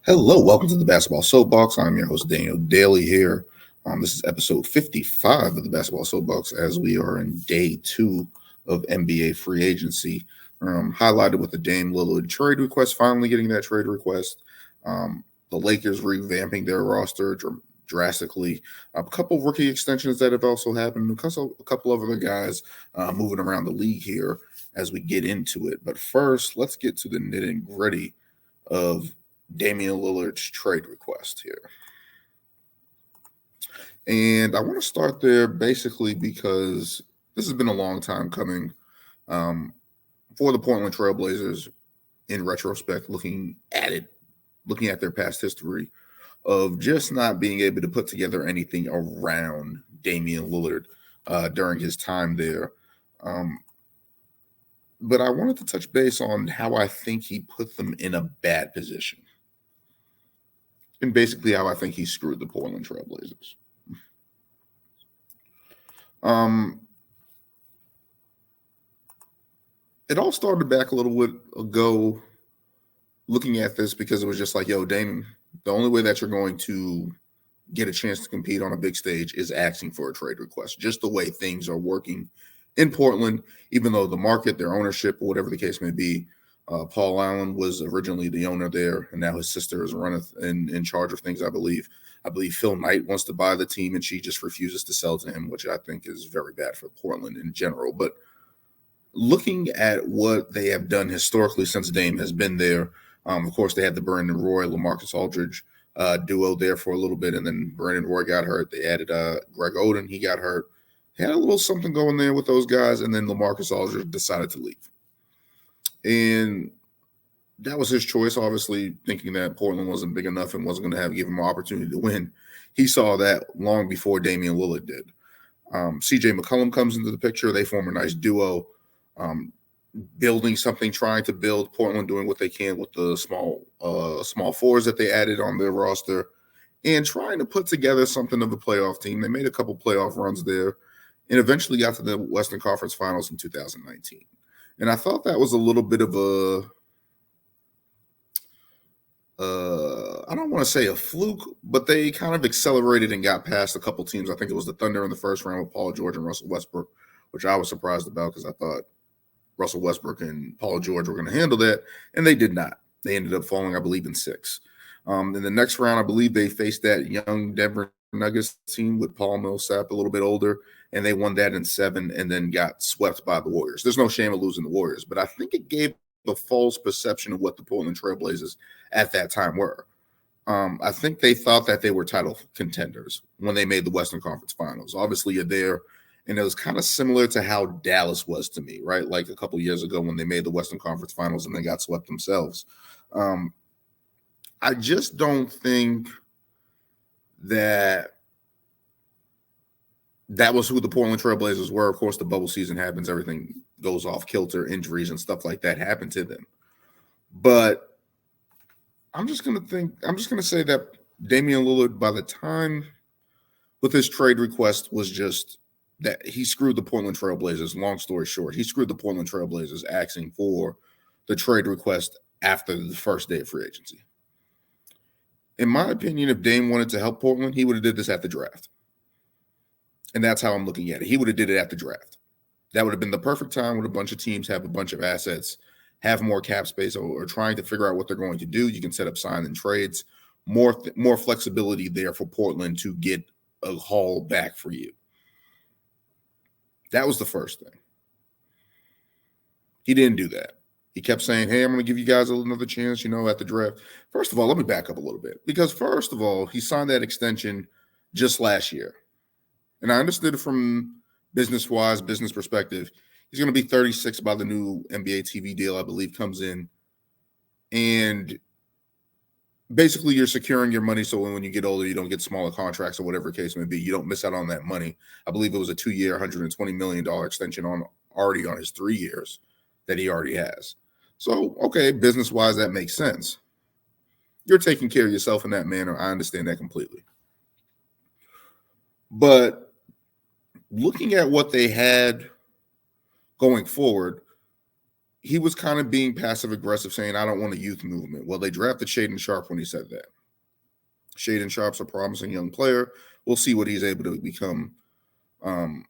Hello, welcome to the Basketball Soapbox. I'm your host, Daniel Daly here. This is episode 55 of the Basketball Soapbox as we are in day two of NBA free agency. Highlighted with the Dame Lillard trade request, finally getting that trade request. The Lakers revamping their roster drastically. A couple of rookie extensions that have also happened. A couple of other guys moving around the league here as we get into it. But first, let's get to the nitty gritty of Damian Lillard's trade request here. And I want to start there basically because this has been a long time coming for the Portland Trailblazers in retrospect, looking at their past history of just not being able to put together anything around Damian Lillard during his time there. But I wanted to touch base on how I think he put them in a bad position. And basically how I think he screwed the Portland Trailblazers. It all started back a little bit ago looking at this because it was just like, yo, Damon, the only way that you're going to get a chance to compete on a big stage is asking for a trade request. Just the way things are working in Portland, even though the market, their ownership, or whatever the case may be, Paul Allen was originally the owner there, and now his sister is in charge of things, I believe. I believe Phil Knight wants to buy the team, and she just refuses to sell to him, which I think is very bad for Portland in general. But looking at what they have done historically since Dame has been there, of course, they had the Brandon Roy, LaMarcus Aldridge duo there for a little bit, and then Brandon Roy got hurt. They added Greg Oden. He got hurt. Had a little something going there with those guys, and then LaMarcus Aldridge decided to leave. And that was his choice, obviously, thinking that Portland wasn't big enough and wasn't going to give him an opportunity to win. He saw that long before Damian Lillard did. CJ McCollum comes into the picture. They form a nice duo, building something, trying to build Portland, doing what they can with the small fours that they added on their roster, and trying to put together something of a playoff team. They made a couple playoff runs there and eventually got to the Western Conference Finals in 2019. And I thought that was a little bit of I don't want to say a fluke, but they kind of accelerated and got past a couple teams. I think it was the Thunder in the first round with Paul George and Russell Westbrook, which I was surprised about because I thought Russell Westbrook and Paul George were going to handle that, and they did not. They ended up falling, I believe, in 6. In the next round, I believe they faced that young Denver Nuggets team with Paul Millsap, a little bit older, and they won that in 7 and then got swept by the Warriors. There's no shame in losing the Warriors, but I think it gave a false perception of what the Portland Trailblazers at that time were. I think they thought that they were title contenders when they made the Western Conference Finals. Obviously, you're there, and it was kind of similar to how Dallas was to me, right? Like a couple years ago when they made the Western Conference Finals and they got swept themselves. I just don't think that was who the Portland Trailblazers were. Of course, the bubble season happens. Everything goes off kilter. Injuries and stuff like that happen to them. But I'm just going to say that Damian Lillard, by the time with his trade request, was just that he screwed the Portland Trailblazers. Long story short, he screwed the Portland Trailblazers asking for the trade request after the first day of free agency. In my opinion, if Dame wanted to help Portland, he would have did this at the draft. And that's how I'm looking at it. He would have did it at the draft. That would have been the perfect time when a bunch of teams have a bunch of assets, have more cap space, or trying to figure out what they're going to do. You can set up sign and trades, more flexibility there for Portland to get a haul back for you. That was the first thing. He didn't do that. He kept saying, hey, I'm going to give you guys another chance, at the draft. First of all, let me back up a little bit. Because first of all, he signed that extension just last year. And I understood it from business perspective. He's going to be 36 by the new NBA TV deal, I believe, comes in. And basically you're securing your money so when you get older, you don't get smaller contracts or whatever the case may be. You don't miss out on that money. I believe it was a 2-year, $120 million extension already on his 3 years that he already has. So, okay, business-wise, that makes sense. You're taking care of yourself in that manner. I understand that completely. But looking at what they had going forward, he was kind of being passive aggressive, saying, I don't want a youth movement. Well, they drafted Shaden Sharp when he said that. Shaden Sharp's a promising young player. We'll see what he's able to become down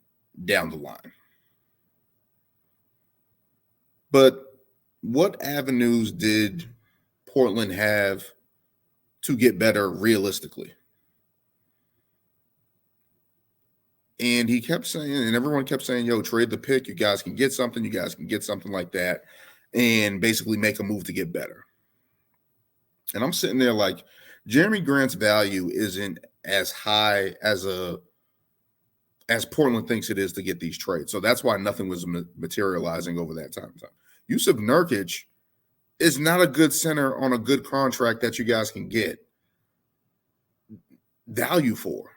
the line. But what avenues did Portland have to get better realistically? And he kept saying, and everyone kept saying, yo, trade the pick. You guys can get something. You guys can get something like that and basically make a move to get better. And I'm sitting there like, Jeremy Grant's value isn't as high as Portland thinks it is to get these trades. So that's why nothing was materializing over that time. Yusuf Nurkic is not a good center on a good contract that you guys can get value for.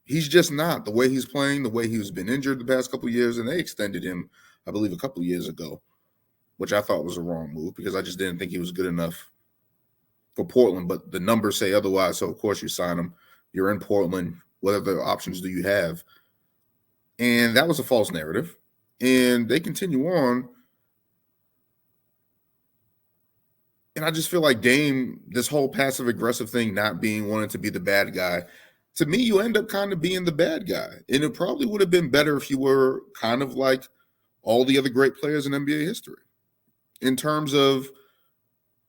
He's just not. The way he's playing, the way he's been injured the past couple of years, and they extended him, I believe, a couple of years ago, which I thought was a wrong move because I just didn't think he was good enough for Portland. But the numbers say otherwise, so of course you sign him. You're in Portland. What other options do you have? And that was a false narrative. And they continue on. And I just feel like Dame, this whole passive-aggressive thing, not being wanting to be the bad guy, to me, you end up kind of being the bad guy. And it probably would have been better if you were kind of like all the other great players in NBA history in terms of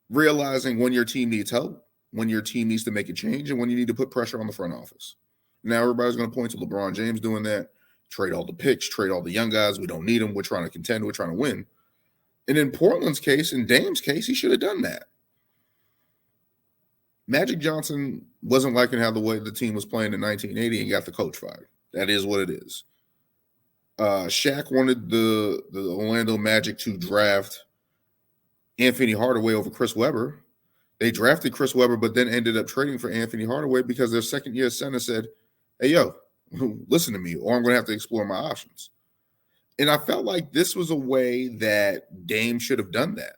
realizing when your team needs help, when your team needs to make a change, and when you need to put pressure on the front office. Now everybody's going to point to LeBron James doing that, trade all the picks, trade all the young guys. We don't need them. We're trying to contend. We're trying to win. And in Portland's case, in Dame's case, he should have done that. Magic Johnson wasn't liking how the way the team was playing in 1980 and got the coach fired. That is what it is. Shaq wanted the Orlando Magic to draft Anthony Hardaway over Chris Webber. They drafted Chris Webber, but then ended up trading for Anthony Hardaway because their second-year center said, hey, yo, listen to me, or I'm going to have to explore my options. And I felt like this was a way that Dame should have done that.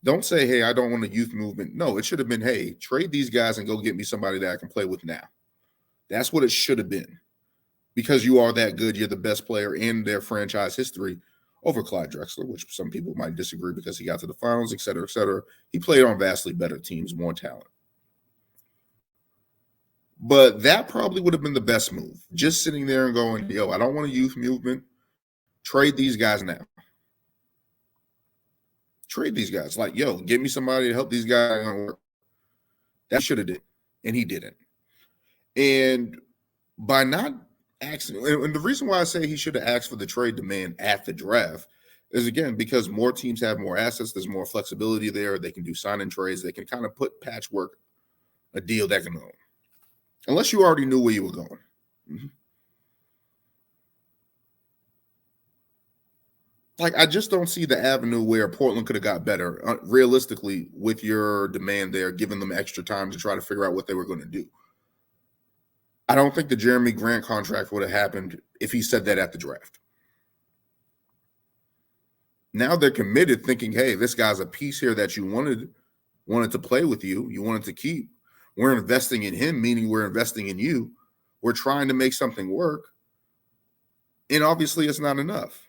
Don't say, hey, I don't want a youth movement. No, it should have been, hey, trade these guys and go get me somebody that I can play with now. That's what it should have been. Because you are that good, you're the best player in their franchise history over Clyde Drexler, which some people might disagree because he got to the finals, et cetera, et cetera. He played on vastly better teams, more talent. But that probably would have been the best move. Just sitting there and going, yo, I don't want a youth movement. Trade these guys now. Trade these guys. Like, yo, give me somebody to help these guys work. That should have did, and he didn't. And by not asking, and the reason why I say he should have asked for the trade demand at the draft is, again, because more teams have more assets. There's more flexibility there. They can do sign-in trades. They can kind of put patchwork a deal that can go. Unless you already knew where you were going. Mm-hmm. Like, I just don't see the avenue where Portland could have got better, realistically, with your demand there, giving them extra time to try to figure out what they were going to do. I don't think the Jeremy Grant contract would have happened if he said that at the draft. Now they're committed, thinking, hey, this guy's a piece here that you wanted to play with you. You wanted to keep. We're investing in him, meaning we're investing in you. We're trying to make something work. And obviously it's not enough.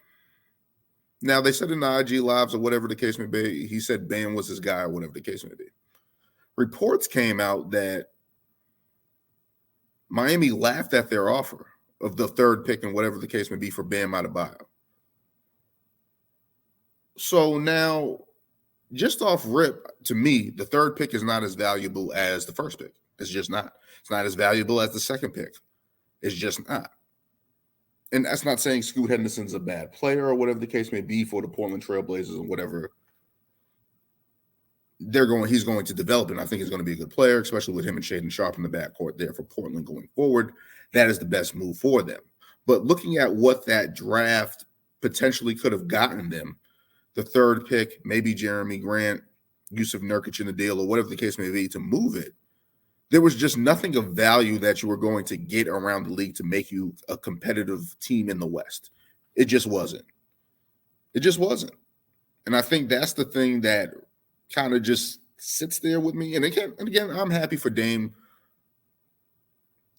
Now, they said in the IG Lives or whatever the case may be, he said Bam was his guy or whatever the case may be. Reports came out that Miami laughed at their offer of the third pick and whatever the case may be for Bam Adebayo. So now, just off rip, to me, the third pick is not as valuable as the first pick. It's just not. It's not as valuable as the second pick. It's just not. And that's not saying Scoot Henderson's a bad player or whatever the case may be for the Portland Trailblazers or whatever. He's going to develop, and I think he's going to be a good player, especially with him and Shaden Sharp in the backcourt there for Portland going forward. That is the best move for them. But looking at what that draft potentially could have gotten them, the third pick, maybe Jeremy Grant, Yusuf Nurkic in the deal, or whatever the case may be, to move it, there was just nothing of value that you were going to get around the league to make you a competitive team in the West. It just wasn't. It just wasn't. And I think that's the thing that kind of just sits there with me. And again, I'm happy for Dame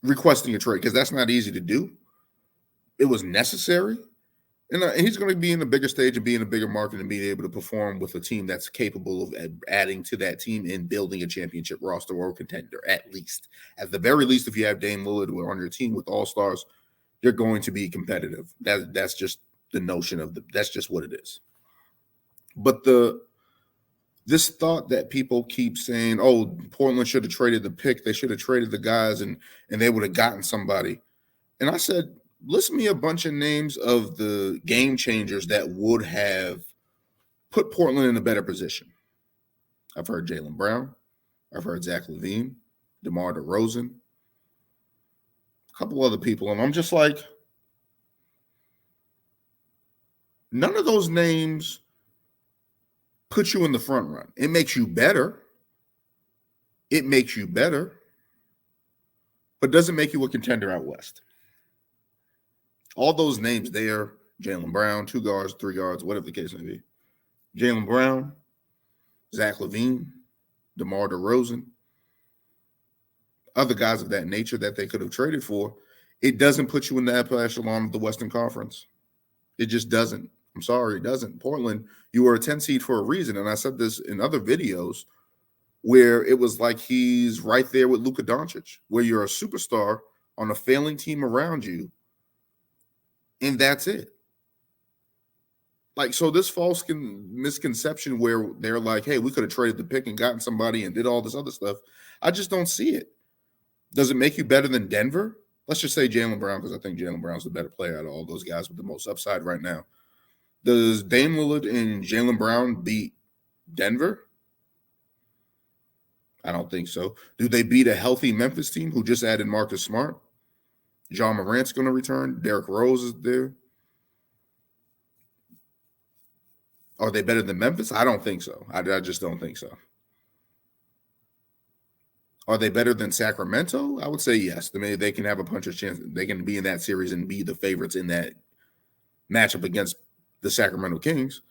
requesting a trade because that's not easy to do. It was necessary. And he's going to be in a bigger stage and be in a bigger market and being able to perform with a team that's capable of adding to that team and building a championship roster or contender, at least. At the very least, if you have Dame Lillard on your team with all-stars, you're going to be competitive. That's just the notion of that's just what it is. But this thought that people keep saying, oh, Portland should have traded the pick, they should have traded the guys, and they would have gotten somebody. And I said, list me a bunch of names of the game changers that would have put Portland in a better position. I've heard Jaylen Brown. I've heard Zach LaVine, DeMar DeRozan, a couple other people. And I'm just like, none of those names put you in the front run. It makes you better. It makes you better, but doesn't make you a contender out west. All those names there, Jaylen Brown, 2 guards, 3 guards, whatever the case may be. Jaylen Brown, Zach LaVine, DeMar DeRozan, other guys of that nature that they could have traded for, it doesn't put you in the upper echelon of the Western Conference. It just doesn't. I'm sorry, it doesn't. Portland, you were a 10 seed for a reason. And I said this in other videos where it was like he's right there with Luka Doncic, where you're a superstar on a failing team around you, and that's it. Like, so this false misconception where they're like, hey, we could have traded the pick and gotten somebody and did all this other stuff. I just don't see it. Does it make you better than Denver? Let's just say Jaylen Brown, because I think Jaylen Brown's the better player out of all those guys with the most upside right now. Does Dame Lillard and Jaylen Brown beat Denver? I don't think so. Do they beat a healthy Memphis team who just added Marcus Smart? John Morant's going to return. Derrick Rose is there. Are they better than Memphis? I don't think so. I just don't think so. Are they better than Sacramento? I would say yes. I mean, they can have a puncher's chance. They can be in that series and be the favorites in that matchup against the Sacramento Kings.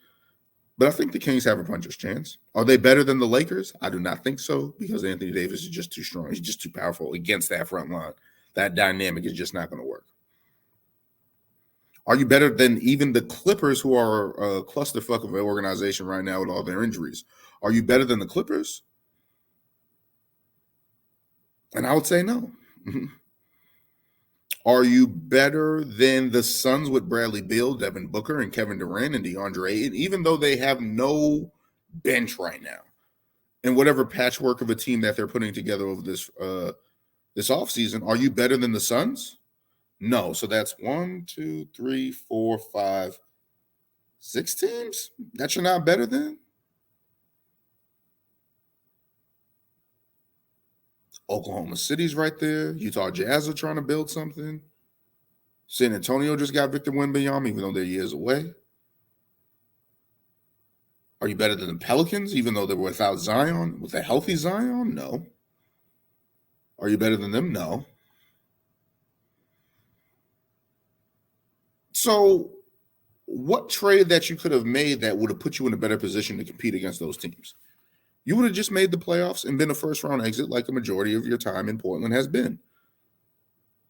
But I think the Kings have a puncher's chance. Are they better than the Lakers? I do not think so, because Anthony Davis is just too strong. He's just too powerful against that front line. That dynamic is just not going to work. Are you better than even the Clippers, who are a clusterfuck of an organization right now with all their injuries? Are you better than the Clippers? And I would say no. Are you better than the Suns with Bradley Beal, Devin Booker, and Kevin Durant and DeAndre Ayton, even though they have no bench right now? And whatever patchwork of a team that they're putting together over this offseason, are you better than the Suns? No. So that's 1, 2, 3, 4, 5, 6 teams that you're not better than? Oklahoma City's right there. Utah Jazz are trying to build something. San Antonio just got Victor Wembanyama, even though they're years away. Are you better than the Pelicans, even though they're without Zion? With a healthy Zion? No. Are you better than them? No. So what trade that you could have made that would have put you in a better position to compete against those teams? You would have just made the playoffs and been a first-round exit like the majority of your time in Portland has been.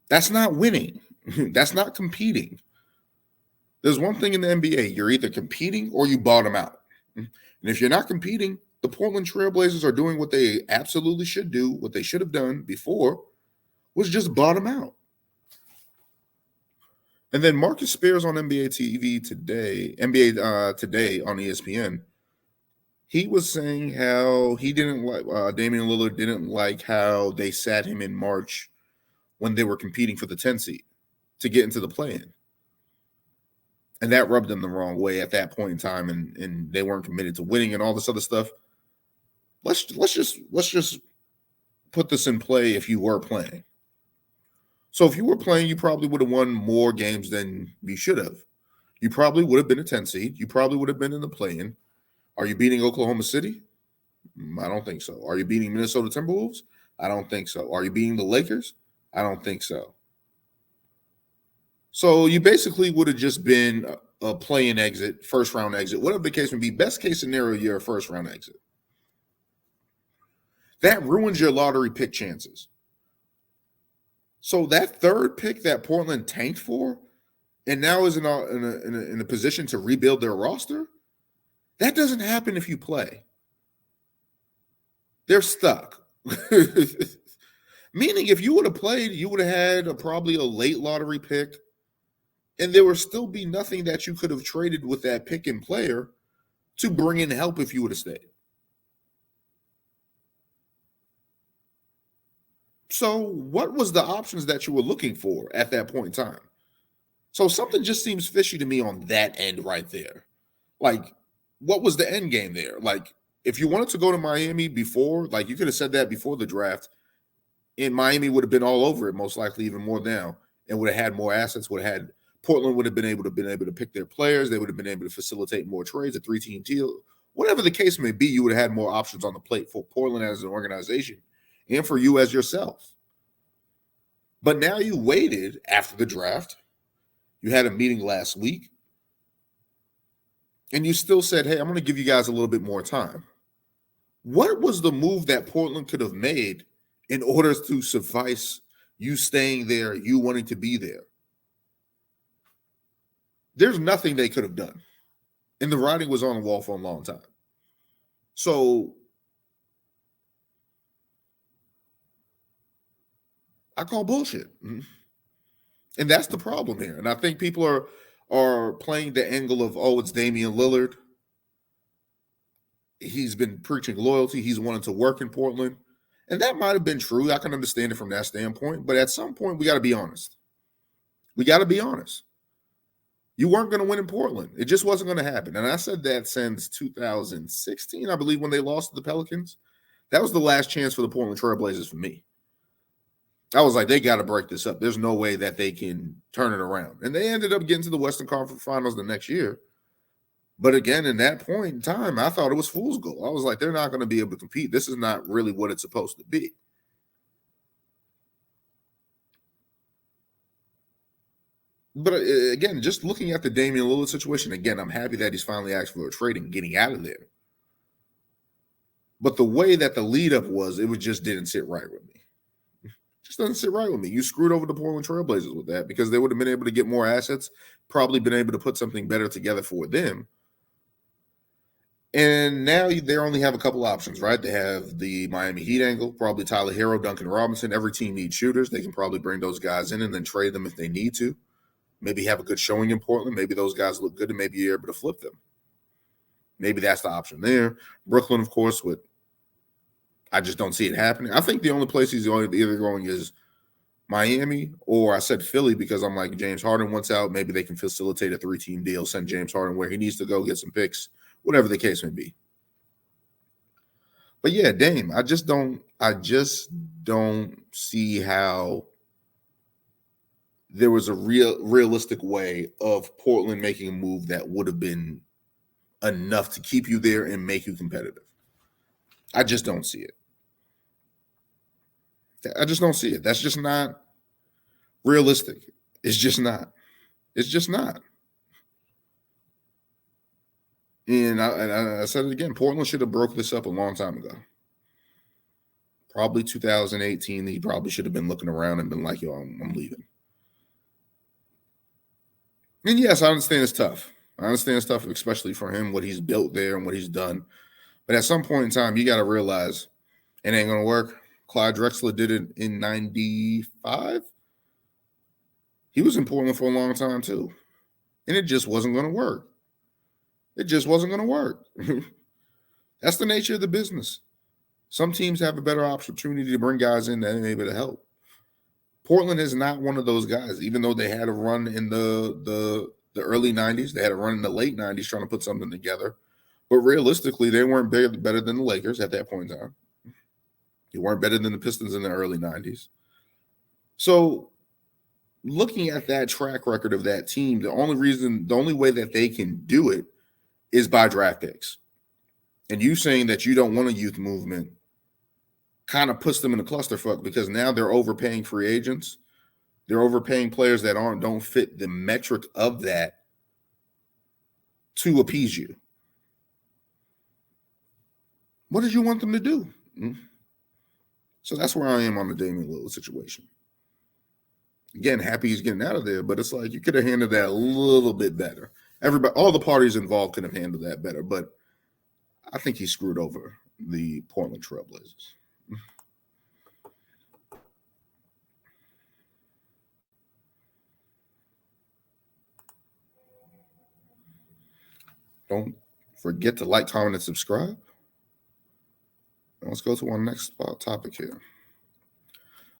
That's not winning. That's not competing. There's one thing in the NBA. You're either competing or you bottom out. And if you're not competing, the Portland Trailblazers are doing what they absolutely should do, what they should have done before, was just bottom out. And then Marcus Spears on NBA TV today, NBA Today on ESPN, he was saying how he didn't like Damian Lillard didn't like how they sat him in March when they were competing for the 10 seed to get into the play-in. And that rubbed them the wrong way at that point in time, and they weren't committed to winning and all this other stuff. Let's just put this in play if you were playing. So if you were playing, you probably would have won more games than you should have. You probably would have been a 10 seed. You probably would have been in the play-in. Are you beating Oklahoma City? I don't think so. Are you beating Minnesota Timberwolves? I don't think so. Are you beating the Lakers? I don't think so. So you basically would have just been a play-in exit, first-round exit, whatever the case may be. Best case scenario, you're a first-round exit. That ruins your lottery pick chances. So that third pick that Portland tanked for and now is in a position to rebuild their roster. That doesn't happen if you play. They're stuck. Meaning, if you would have played, you would have had probably a late lottery pick, and there would still be nothing that you could have traded with that pick and player to bring in help if you would have stayed. So, what was the options that you were looking for at that point in time? So, something just seems fishy to me on that end right there. Like, what was the end game there? Like, if you wanted to go to Miami before, like, you could have said that before the draft, and Miami would have been all over it, most likely even more now, and would have had more assets. Portland would have been able to pick their players. They would have been able to facilitate more trades, a 3-team deal, whatever the case may be. You would have had more options on the plate for Portland as an organization and for you as yourself. But now you waited after the draft. You had a meeting last week, and you still said, "Hey, I'm going to give you guys a little bit more time." What was the move that Portland could have made in order to suffice you staying there, you wanting to be there? There's nothing they could have done. And the writing was on the wall for a long time. So I call bullshit. And that's the problem here. And I think people are playing the angle of, oh, it's Damian Lillard. He's been preaching loyalty. He's wanting to work in Portland. And that might have been true. I can understand it from that standpoint. But at some point, we got to be honest. We got to be honest. You weren't going to win in Portland. It just wasn't going to happen. And I said that since 2016, I believe, when they lost to the Pelicans. That was the last chance for the Portland Trailblazers for me. I was like, they got to break this up. There's no way that they can turn it around. And they ended up getting to the Western Conference Finals the next year. But again, in that point in time, I thought it was fool's gold. I was like, they're not going to be able to compete. This is not really what it's supposed to be. But again, just looking at the Damian Lillard situation, again, I'm happy that he's finally asked for a trade and getting out of there. But the way that the lead up was, it just didn't sit right with me. It just doesn't sit right with me. You screwed over the Portland Trailblazers with that because they would have been able to get more assets, probably been able to put something better together for them. And now they only have a couple options, right? They have the Miami Heat angle, probably Tyler Hero, Duncan Robinson. Every team needs shooters. They can probably bring those guys in and then trade them if they need to. Maybe have a good showing in Portland. Maybe those guys look good and maybe you're able to flip them. Maybe that's the option there. Brooklyn, of course, I just don't see it happening. I think the only place he's either going is Miami, or I said Philly because I'm like, James Harden wants out. Maybe they can facilitate a 3-team deal, send James Harden where he needs to go, get some picks, whatever the case may be. But yeah, Dame, I just don't see how there was a realistic way of Portland making a move that would have been enough to keep you there and make you competitive. I just don't see it. I just don't see it. That's just not realistic. It's just not. It's just not. And I said it again. Portland should have broke this up a long time ago. Probably 2018. He probably should have been looking around and been like, yo, I'm leaving. And yes, I understand it's tough. I understand it's tough, especially for him, what he's built there and what he's done. But at some point in time, you got to realize it ain't going to work. Clyde Drexler did it in 95. He was in Portland for a long time too. And it just wasn't going to work. It just wasn't going to work. That's the nature of the business. Some teams have a better opportunity to bring guys in that are able to help. Portland is not one of those guys, even though they had a run in the early 90s. They had a run in the late 90s trying to put something together. But realistically, they weren't better than the Lakers at that point in time. They weren't better than the Pistons in the early 90s. So looking at that track record of that team, the only way that they can do it is by draft picks. And you saying that you don't want a youth movement kind of puts them in a clusterfuck because now they're overpaying free agents. They're overpaying players that don't fit the metric of that to appease you. What did you want them to do? So that's where I am on the Damian Lillard situation. Again, happy he's getting out of there, but it's like you could have handled that a little bit better. Everybody, all the parties involved could have handled that better, but I think he screwed over the Portland Trailblazers. Don't forget to like, comment, and subscribe. And let's go to our next topic here.